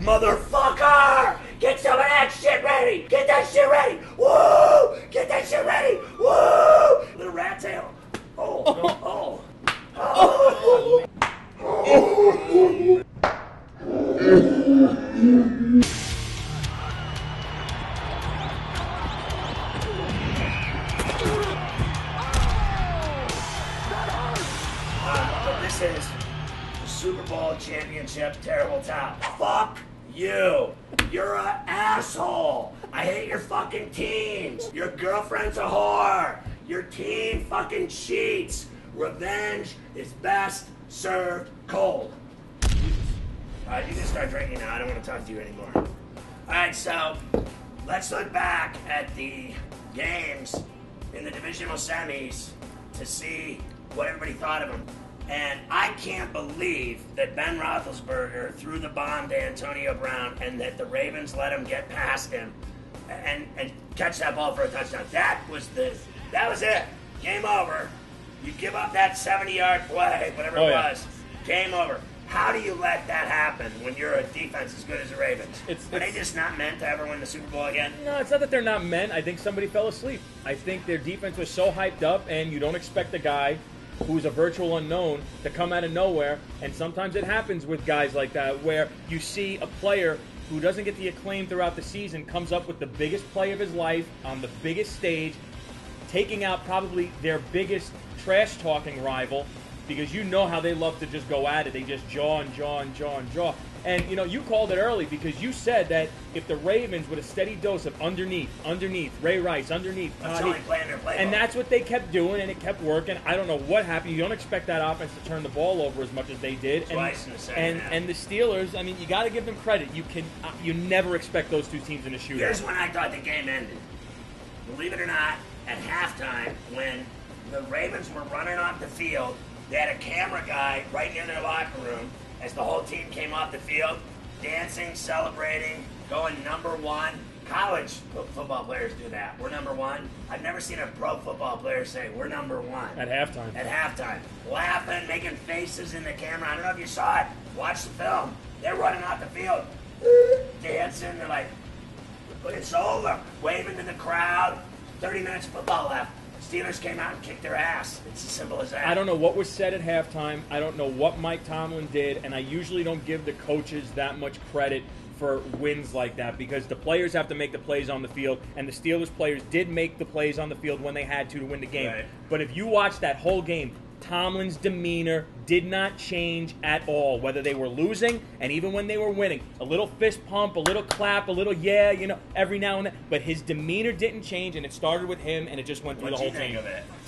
Motherfucker! Get some of that shit ready! Get that shit ready! Woo! Get that shit ready! Woo! Little rat tail. Oh. This is the Super Bowl championship terrible towel. Fuck you. You're an asshole. I hate your fucking teams. Your girlfriend's a whore. Your team fucking cheats. Revenge is best served cold. Alright, you can start drinking now. I don't want to talk to you anymore. Alright, so let's look back at the games in the divisional semis to see what everybody thought of them. And I can't believe that Ben Roethlisberger threw the bomb to Antonio Brown and that the Ravens let him get past him and catch that ball for a touchdown. That was it. Game over. You give up that 70-yard play, whatever it was. Game over. How do you let that happen when you're a defense as good as the Ravens? Are they just not meant to ever win the Super Bowl again? No, it's not that they're not meant. I think somebody fell asleep. I think their defense was so hyped up, and you don't expect a guy who's a virtual unknown to come out of nowhere. And sometimes it happens with guys like that, where you see a player who doesn't get the acclaim throughout the season comes up with the biggest play of his life on the biggest stage, taking out probably their biggest trash-talking rival, because you know how they love to just go at it. They just jaw and jaw and jaw and jaw. And, you know, you called it early because you said that if the Ravens with a steady dose of underneath, Ray Rice, underneath, and that's what they kept doing, and it kept working. I don't know what happened. You don't expect that offense to turn the ball over as much as they did. Twice in the second half. And the Steelers, I mean, you got to give them credit. You never expect those two teams in a shootout. Here's when I thought the game ended. Believe it or not, at halftime, when the Ravens were running off the field, they had a camera guy right near their locker room as the whole team came off the field, dancing, celebrating, going number one. College football players do that. We're number one. I've never seen a pro football player say, we're number one. At halftime. At halftime. Laughing, making faces in the camera. I don't know if you saw it. Watch the film. They're running off the field, dancing. They're like, it's over. Waving to the crowd. 30 minutes of football left. Steelers came out and kicked their ass. It's as simple as that. I don't know what was said at halftime. I don't know what Mike Tomlin did, and I usually don't give the coaches that much credit for wins like that because the players have to make the plays on the field, and the Steelers players did make the plays on the field when they had to win the game. Right. But if you watch that whole game, Tomlin's demeanor did not change at all, whether they were losing and even when they were winning. A little fist pump, a little clap, a little yeah, you know, every now and then. But his demeanor didn't change, and it started with him, and it just went through the whole game.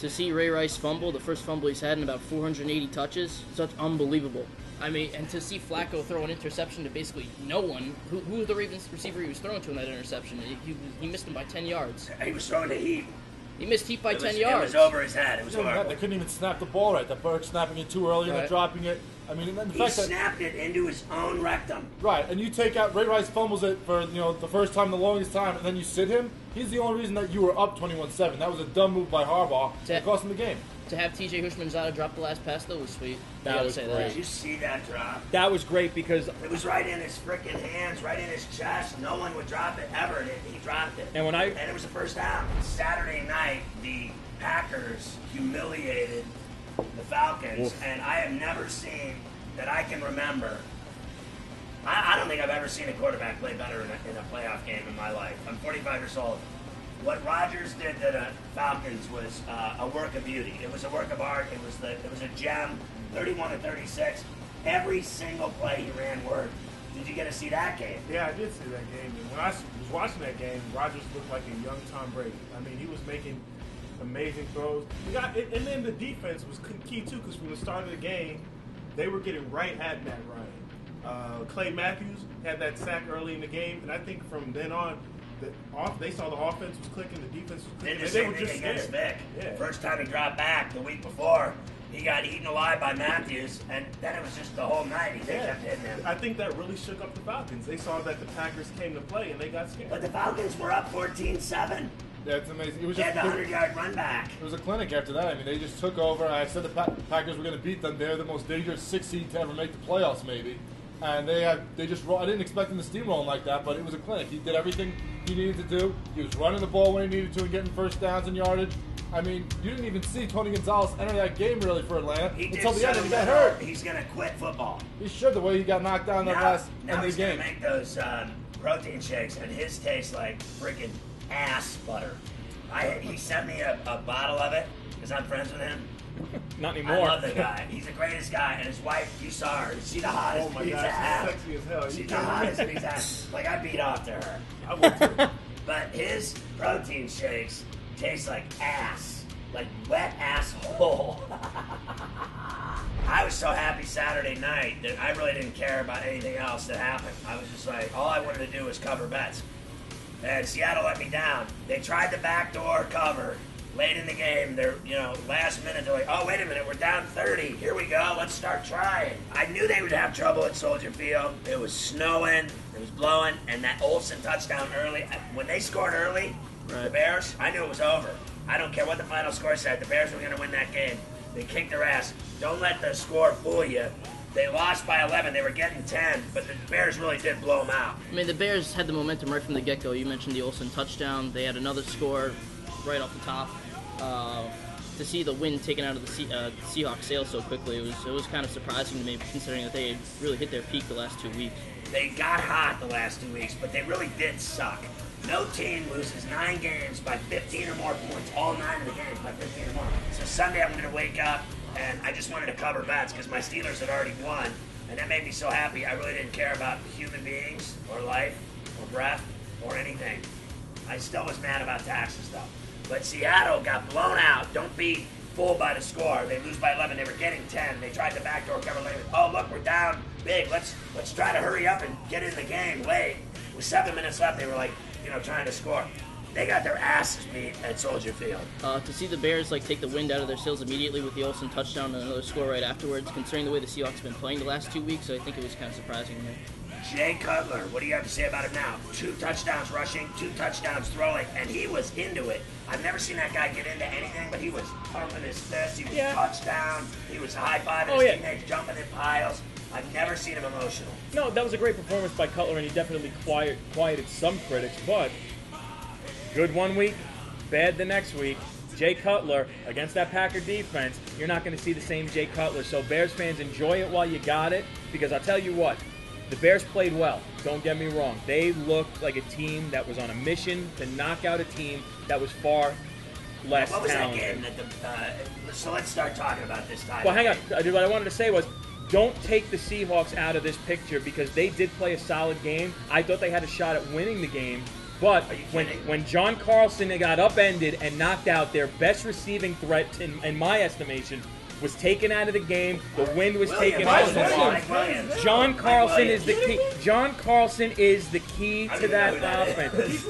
To see Ray Rice fumble, the first fumble he's had in about 480 touches, such unbelievable. I mean, and to see Flacco throw an interception to basically no one, who was the Ravens receiver he was throwing to in that interception? He missed him by 10 yards. He was throwing to Heap. He missed Heap by 10 yards. It was over his head. It was horrible. They couldn't even snap the ball right. The Burke snapping it too early and then dropping it. I mean, and then the fact that he snapped it into his own rectum. Right, and you take out Ray Rice fumbles it for the first time, the longest time, and then you sit him. He's the only reason that you were up 21-7. That was a dumb move by Harbaugh. It cost him the game. To have T.J. Hushmanzada drop the last pass, though, was sweet. That was great. Did you see that drop? That was great because it was right in his freaking hands, right in his chest. No one would drop it ever, and he dropped it. And it was the first down. Saturday night, the Packers humiliated the Falcons, and I have never seen that I can remember. I don't think I've ever seen a quarterback play better in a playoff game in my life. I'm 45 years old. What Rodgers did to the Falcons was a work of beauty. It was a work of art. It was a gem. 31-36. Every single play he ran worked. Did you get to see that game? Yeah, I did see that game. And when I was watching that game, Rodgers looked like a young Tom Brady. I mean, he was making amazing throws. And then the defense was key, too, because from the start of the game, they were getting right at Matt Ryan. Clay Matthews had that sack early in the game, and I think from then on, they saw the offense was clicking, the defense was clicking, and they were just scared. Vic. Yeah. First time he dropped back the week before, he got eaten alive by Matthews, and then it was just the whole night. They kept hitting him. I think that really shook up the Falcons. They saw that the Packers came to play, and they got scared. But the Falcons were up 14-7. Yeah, it's amazing. It was they had the 100-yard run back. It was a clinic after that. I mean, they just took over. I said the Packers were going to beat them. They're the most dangerous 6 seed to ever make the playoffs, maybe. And they just I didn't expect him to steamroll him like that, but it was a clinic. He did everything he needed to do. He was running the ball when he needed to and getting first downs and yardage. I mean, you didn't even see Tony Gonzalez enter that game really for Atlanta until the end, and he got hurt. He's going to quit football. He should, the way he got knocked down in the last Now he's game. going to make those protein shakes, and his tastes like freaking ass butter. He sent me a bottle of it because I'm friends with him. Not anymore. I love the guy. He's the greatest guy. And his wife, you saw her. She's the hottest Oh my pizza God, ass. she's sexy as hell. She's the hottest pizza ass. Like, I beat off to her. I would too. But his protein shakes taste like ass. Like wet asshole. I was so happy Saturday night that I really didn't care about anything else that happened. I was just like, all I wanted to do was cover bets. And Seattle let me down. They tried the backdoor cover. Late in the game, they're, last minute, they're like, oh, wait a minute, we're down 30. Here we go, let's start trying. I knew they would have trouble at Soldier Field. It was snowing, it was blowing, and that Olsen touchdown early. When they scored early, the Bears, I knew it was over. I don't care what the final score said, the Bears were going to win that game. They kicked their ass. Don't let the score fool you. They lost by 11. They were getting 10, but the Bears really did blow them out. I mean, the Bears had the momentum right from the get-go. You mentioned the Olsen touchdown. They had another score right off the top. To see the wind taken out of the Seahawks sails so quickly, it was kind of surprising to me, considering that they had really hit their peak the last 2 weeks. They got hot the last 2 weeks, but they really did suck. No team loses 9 games by 15 or more points. All 9 of the games by 15 or more. So Sunday I'm going to wake up, and I just wanted to cover bets because my Steelers had already won, and that made me so happy. I really didn't care about human beings or life or breath or anything. I still was mad about taxes, though. But Seattle got blown out. Don't be fooled by the score. They lose by 11. They were getting 10. They tried the backdoor cover later. Oh, look, we're down big. Let's try to hurry up and get in the game late. With 7 minutes left, they were like, trying to score. They got their asses beat at Soldier Field. To see the Bears take the wind out of their sails immediately with the Olsen touchdown and another score right afterwards, considering the way the Seahawks have been playing the last 2 weeks, I think it was kind of surprising to me. Jay Cutler, what do you have to say about him now? 2 touchdowns rushing, 2 touchdowns throwing, and he was into it. I've never seen that guy get into anything, but he was pumping his fist, he was touchdown, he was high-fiving his teammates, jumping in piles. I've never seen him emotional. No, that was a great performance by Cutler, and he definitely quieted some critics, but good 1 week, bad the next week. Jay Cutler, against that Packer defense, you're not going to see the same Jay Cutler. So Bears fans, enjoy it while you got it, because I'll tell you what, the Bears played well. Don't get me wrong. They looked like a team that was on a mission to knock out a team that was far less What was talented. that game? So let's start talking about this time. Well, hang on. What I wanted to say was, don't take the Seahawks out of this picture because they did play a solid game. I thought they had a shot at winning the game. But when John Carlson got upended and knocked out, their best receiving threat, in my estimation, was taken out of the game. The wind was taken out of the game. John Carlson is the key. John Carlson is the key to that offense.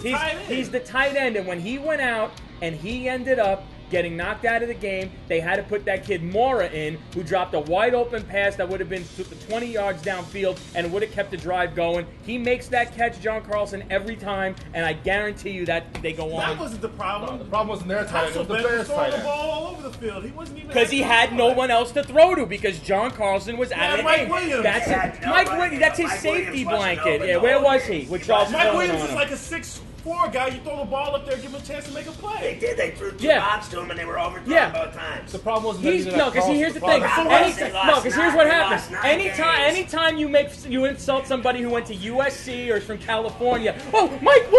He's the tight end, and when he went out and he ended up getting knocked out of the game, they had to put that kid Mora in, who dropped a wide open pass that would have been 20 yards downfield and would have kept the drive going. He makes that catch, John Carlson, every time, and I guarantee you that they go on. That wasn't the problem. The problem wasn't their tight end, it was the Ben was Bears throwing tight the end. ball all over the field. He wasn't even Because he had no one else to throw to, because John Carlson was out of the Mike game. Williams. That's Yeah, it. no, Mike Mike- Williams. That's his Mike safety Williams wasn't blanket. open Yeah, the where whole was game. he? With He Charles Mike Throwing Williams on is him. like a 6'4" guy. You throw the ball up there, give him a chance to make a They play. did. They threw 2 Yeah. bombs to him, and they were overthrown Yeah. both times. The problem wasn't that he didn't have Because Carlson. here's the problem thing. was- They lost Because here's nine- what they happens. lost 9 games. Anytime you insult somebody who went to USC or is from California, oh, Mike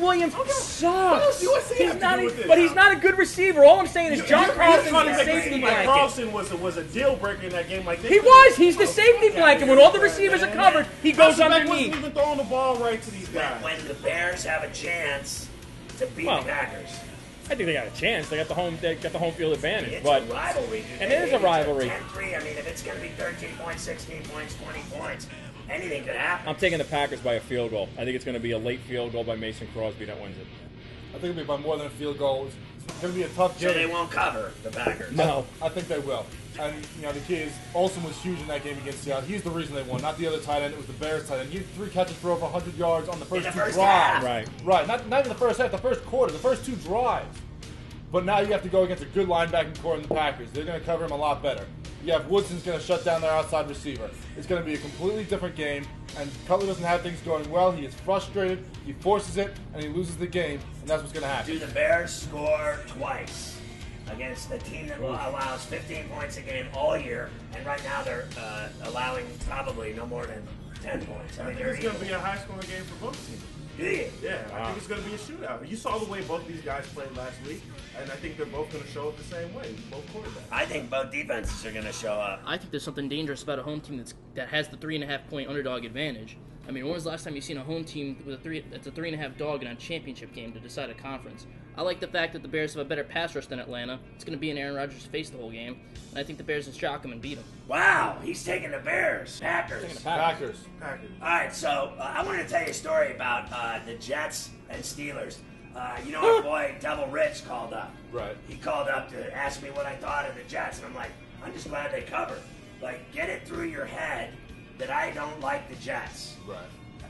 Williams sucks. does USC have to not do with this? but he's not a good receiver. All I'm saying is John You're Carlson's trying to the make it safety seem like blanket. Carlson was a deal breaker in that game. Like He was. He's the safety blanket. When all the receivers are covered, he goes Carlson underneath. wasn't even throwing the ball right to these guys. When the Bears have a chance to beat Well, the Packers. I think they got a chance. They got the home field advantage. It's But a rivalry, dude. And it is a rivalry. 10-3. I mean, if it's going to be 13 points, 16 points, 20 points, anything could happen. I'm taking the Packers by a field goal. I think it's going to be a late field goal by Mason Crosby that wins it. I think it'll be by more than a field goal. It's going to be a tough So they game. won't cover the Packers. No. I think they will. And, the key is, Olsen was huge in that game against Seattle. He's the reason they won, not the other tight end. It was the Bears tight end. He had 3 catches for over 100 yards on the first In the 2 first drives. half. Right. Not even the first half, the first quarter, the first 2 drives. But now you have to go against a good linebacking core in the Packers. They're going to cover him a lot better. You have Woodson's going to shut down their outside receiver. It's going to be a completely different game, and Cutler doesn't have things going well. He is frustrated, he forces it, and he loses the game, and that's what's going to happen. Do the Bears score twice against a team that allows 15 points a game all year, and right now they're allowing probably no more than 10 points. I think it's going to be a high-scoring game for both teams. Do you? Yeah, I think it's going to be a shootout. You saw the way both these guys played last week, and I think they're both going to show up the same way, both quarterbacks. I think both defenses are going to show up. I think there's something dangerous about a home team that has the 3.5-point underdog advantage. I mean, when was the last time you seen a home team with that's a 3.5 dog in a championship game to decide a conference? I like the fact that the Bears have a better pass rush than Atlanta. It's going to be in Aaron Rodgers' face the whole game, and I think the Bears will shock them and beat them. Wow, he's taking the Bears. Packers. Packers. All right, so I want to tell you a story about the Jets and Steelers. You know, our boy Devil Rich called up. Right. He called up to ask me what I thought of the Jets, and I'm like, I'm just glad they covered. Like, get it through your head that I don't like the Jets. Right.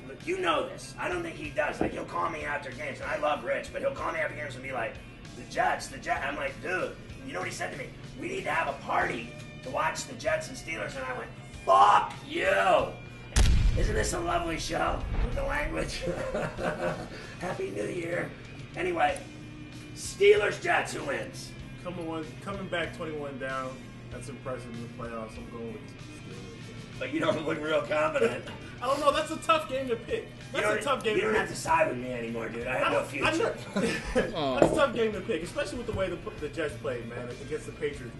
Look, you know this. I don't think he does. Like, he'll call me after games, and I love Rich, but he'll call me after games and be like, the Jets. I'm like, dude, you know what he said to me? We need to have a party to watch the Jets and Steelers, and I went, fuck you. Isn't this a lovely show with the language? Happy New Year. Anyway, Steelers-Jets, who wins? Coming back 21 down, that's impressive in the playoffs. I'm going with Steelers. But you don't look real confident. I don't know. That's a tough game to pick. That's a tough game. You don't have to side with me anymore, dude. I have no future. That's a tough game to pick, especially with the way the Jets played, man, against the Patriots.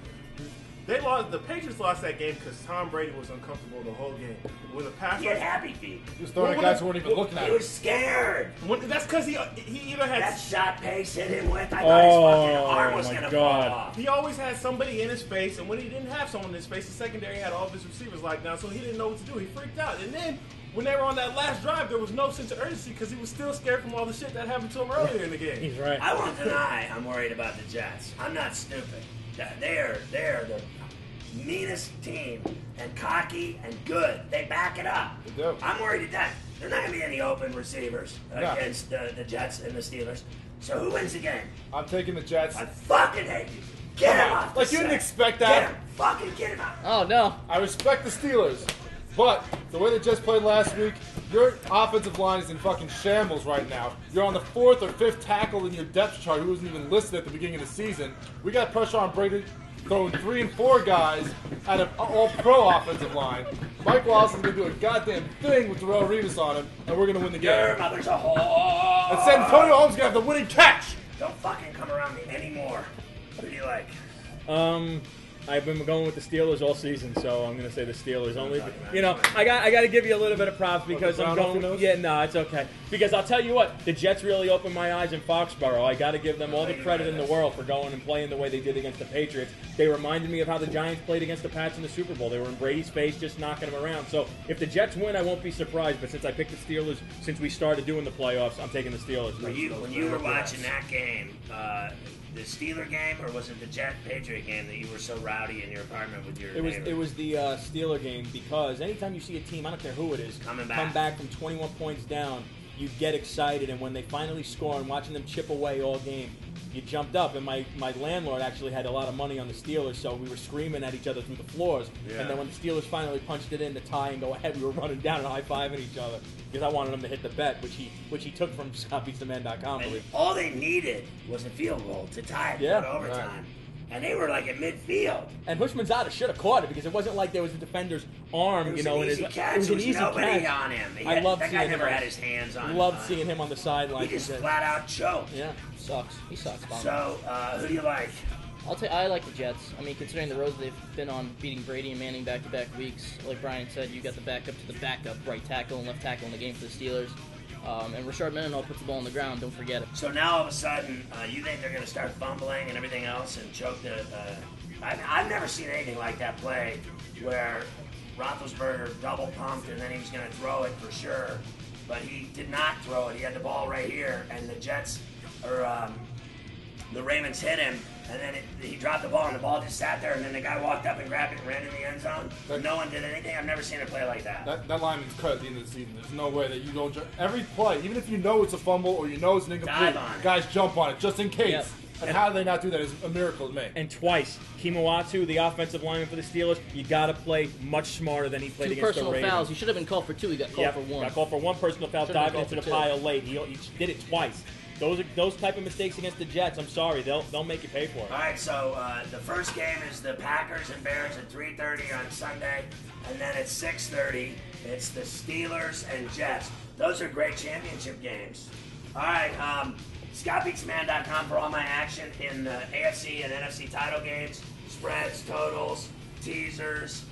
They lost. The Patriots lost that game because Tom Brady was uncomfortable the whole game. When the pass He had happy feet. He was throwing at guys who weren't even looking at He him. was scared. That's because he either had That shot Pace hit him with, I thought his fucking arm was my going to God. fall off. He always had somebody in his face, and when he didn't have someone in his face, the secondary had all of his receivers locked down, so he didn't know what to do. He freaked out. And then, when they were on that last drive, there was no sense of urgency because he was still scared from all the shit that happened to him earlier in the game. He's right. I won't deny I'm worried about the Jets. I'm not stupid. They are the meanest team, and cocky and good. They back it up. They do. I'm worried at that. There's not going to be any open receivers No. against the Jets and the Steelers. So who wins the game? I'm taking the Jets. I fucking hate you. Get him off the Like, you didn't set. expect Get that. him. Fucking get him out. Oh, no. I respect the Steelers, but the way the Jets played last week, your offensive line is in fucking shambles right now. You're on the 4th or 5th tackle in your depth chart who wasn't even listed at the beginning of the season. We got pressure on Brady throwing 3 and 4 guys out of all-pro offensive line. Mike Wallace is going to do a goddamn thing with Darrell Revis on him, and we're going to win the Your game. mother's a whore. And San Antonio Holmes is going to have the winning catch. Don't fucking come around me anymore. Who do you like? I've been going with the Steelers all season, so I'm going to say the Steelers. Only, talking about you know, I got to give you a little bit of props because the I'm crown off your going. nose? Yeah, no, it's okay. Because I'll tell you what, the Jets really opened my eyes in Foxborough. I got to give them all the credit in the world for going and playing the way they did against the Patriots. They reminded me of how the Giants played against the Pats in the Super Bowl. They were in Brady's face, just knocking him around. So if the Jets win, I won't be surprised. But since I picked the Steelers since we started doing the playoffs, I'm taking the Steelers. When you were watching that game, the Steeler game, or was it the Jet-Patriot game that you were so rowdy in your apartment with your neighbor? It was the Steeler game because anytime you see a team, I don't care who it is, Coming come back. back from 21 points down, you get excited, and when they finally score and watching them chip away all game, you jumped up. And my landlord actually had a lot of money on the Steelers, so we were screaming at each other through the floors. Yeah. And then when the Steelers finally punched it in to tie and go ahead, we were running down and high-fiving each other because I wanted him to hit the bet, which he took from ScottBeatsTheMan.com. I And believe. all they needed was a field goal to tie it Yeah. in overtime. And they were like at midfield. And Hushmanzada should have caught it because it wasn't like there was a defender's arm, It was you know. an in his, easy catch. It was There an was easy nobody catch. on him. I love that guy seeing never him. had his hands on. Loved seeing him on the sideline. He just flat out choked. Yeah. Sucks. He sucks, Bomber. So, who do you like? I like the Jets. I mean, considering the roads they've been on, beating Brady and Manning back-to-back weeks, like Brian said, you got the backup to the backup right tackle and left tackle in the game for the Steelers. And Rashard Mendenhall puts the ball on the ground. Don't forget it. So now all of a sudden, you think they're going to start fumbling and everything else and choke the... I've never seen anything like that play where Roethlisberger double pumped and then he was going to throw it for sure. But he did not throw it. He had the ball right here, and the Jets, or the Ravens hit him, and then he dropped the ball, and the ball just sat there, and then the guy walked up and grabbed it and ran in the end zone. No one did anything. I've never seen a play like that. That lineman's cut at the end of the season. There's no way that you don't. Every play, even if you know it's a fumble or you know it's an incomplete, Dive on it. guys jump on it just in case. Yep. And how do they not do that is a miracle to me. And twice, Kimawatu, the offensive lineman for the Steelers, you got to play much smarter than he played Two against the personal Ravens. fouls. He should have been called for 2. He got called for 1. Got called for 1 personal foul, Should've been diving called into the for 2. pile late. He did it twice. Those type of mistakes against the Jets, I'm sorry, they'll make you pay for it. All right, so the first game is the Packers and Bears at 3:30 on Sunday, and then at 6:30 it's the Steelers and Jets. Those are great championship games. All right, ScottBeatsMan.com for all my action in the AFC and NFC title games, spreads, totals, teasers,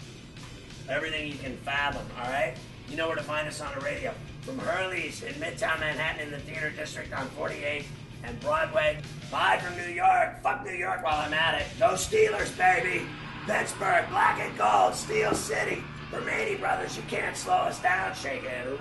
everything you can fathom. All right, you know where to find us on the radio. From Hurley's in Midtown Manhattan in the Theater District on 48th and Broadway. Bye from New York. Fuck New York while I'm at it. Go Steelers, baby. Pittsburgh, black and gold, Steel City. Romani brothers, you can't slow us down. Shake it.